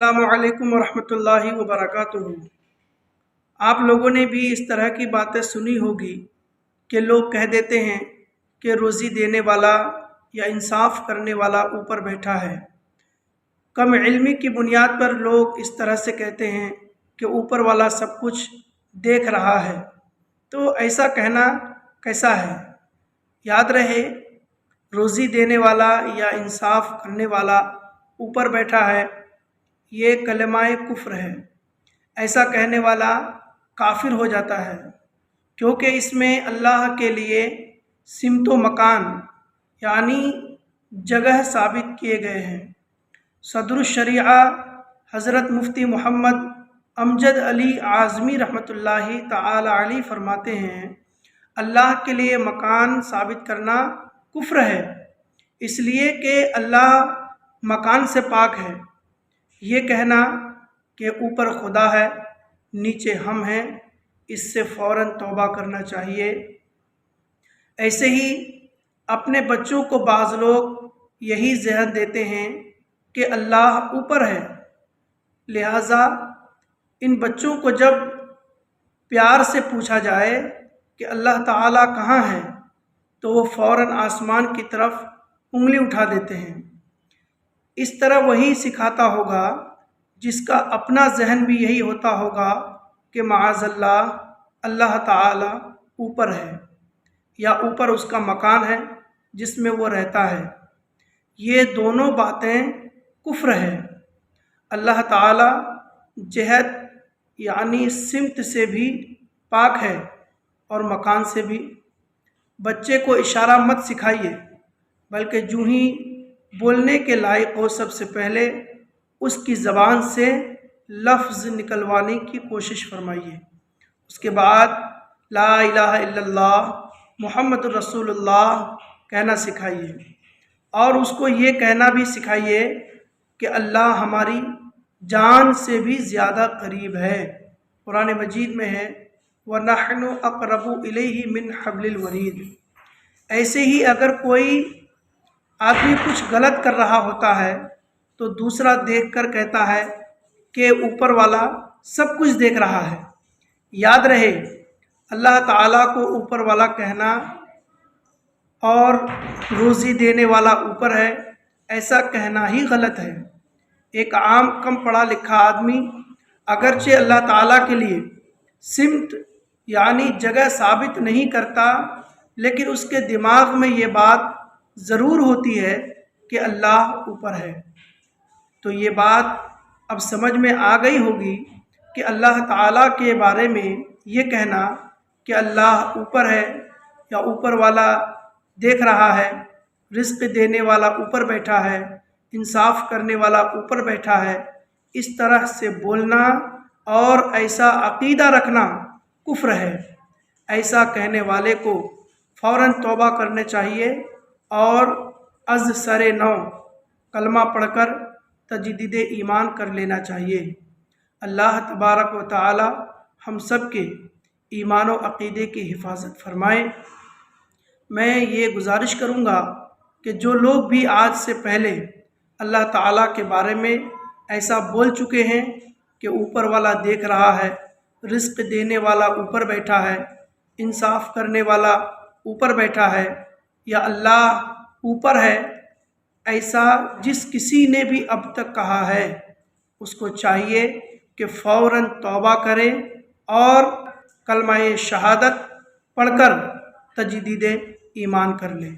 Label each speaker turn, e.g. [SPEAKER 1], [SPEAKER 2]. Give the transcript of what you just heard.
[SPEAKER 1] अस्सलामुअलैकुम वरहमतुल्लाहि वबरकातुहू। आप लोगों ने भी इस तरह की बातें सुनी होगी कि लोग कह देते हैं कि रोज़ी देने वाला या इंसाफ करने वाला ऊपर बैठा है। कम इल्मी की बुनियाद पर लोग इस तरह से कहते हैं कि ऊपर वाला सब कुछ देख रहा है। तो ऐसा कहना कैसा है? याद रहे, रोज़ी देने वाला या इंसाफ करने वाला ऊपर बैठा है, ये कलमाए कुफ्र है। ऐसा कहने वाला काफिर हो जाता है, क्योंकि इसमें अल्लाह के लिए सिमत व मकान यानी जगह साबित किए गए हैं। सदरुश शरीआ हज़रत मुफ्ती मोहम्मद अमजद अली आज़मी रहमतुल्लाहि ताला अलैह फरमाते हैं, अल्लाह के लिए मकान साबित करना कुफ्र है, इसलिए कि अल्लाह मकान से पाक है। ये कहना कि ऊपर खुदा है, नीचे हम हैं, इससे फ़ौरन तौबा करना चाहिए। ऐसे ही अपने बच्चों को बाज़ लोग यही ज़हन देते हैं कि अल्लाह ऊपर है, लिहाजा इन बच्चों को जब प्यार से पूछा जाए कि अल्लाह ताला कहाँ है, तो वो फ़ौरन आसमान की तरफ उंगली उठा देते हैं। इस तरह वही सिखाता होगा जिसका अपना जहन भी यही होता होगा कि माअज़ल्लाह अल्लाह ताला ऊपर है या ऊपर उसका मकान है जिसमें वो रहता है। ये दोनों बातें कुफ्र है। अल्लाह ताला जहत यानी सिमत से भी पाक है और मकान से भी। बच्चे को इशारा मत सिखाइए, बल्कि जूँ ही बोलने के लायक हो सबसे पहले उसकी ज़बान से लफ्ज़ निकलवाने की कोशिश फरमाइए। उसके बाद ला इलाहा इल्लल्लाह मुहम्मदुर रसूलुल्लाह कहना सिखाइए, और उसको ये कहना भी सिखाइए कि अल्लाह हमारी जान से भी ज़्यादा करीब है। कुरान मजीद में है, व नहनु अक़रबु इलैहि मिन हब्लिल वरीद। ऐसे ही अगर कोई आदमी कुछ गलत कर रहा होता है तो दूसरा देखकर कहता है कि ऊपर वाला सब कुछ देख रहा है। याद रहे, अल्लाह ताला को ऊपर वाला कहना और रोज़ी देने वाला ऊपर है, ऐसा कहना ही गलत है। एक आम कम पढ़ा लिखा आदमी अगरचे अल्लाह ताला के लिए सिमत यानी जगह साबित नहीं करता, लेकिन उसके दिमाग में ये बात ज़रूर होती है कि अल्लाह ऊपर है। तो ये बात अब समझ में आ गई होगी कि अल्लाह ताला के बारे में ये कहना कि अल्लाह ऊपर है या ऊपर वाला देख रहा है, रिज़्क़ देने वाला ऊपर बैठा है, इंसाफ करने वाला ऊपर बैठा है, इस तरह से बोलना और ऐसा अक़ीदा रखना कुफ्र है। ऐसा कहने वाले को फ़ौरन तौबा करने चाहिए और अज़ सरे नौ कलमा पढ़कर तजदीद ईमान कर लेना चाहिए। अल्लाह तबारक व तआला हम सब के ईमान व अक़ीदे की हिफाजत फरमाए। मैं ये गुजारिश करूँगा कि जो लोग भी आज से पहले अल्लाह ताला के बारे में ऐसा बोल चुके हैं कि ऊपर वाला देख रहा है, रिज़्क़ देने वाला ऊपर बैठा है, इंसाफ करने वाला ऊपर बैठा है, या अल्लाह ऊपर है, ऐसा जिस किसी ने भी अब तक कहा है, उसको चाहिए कि फ़ौरन तौबा करे और कलमा शहादत पढ़कर तजदीद ईमान कर ले।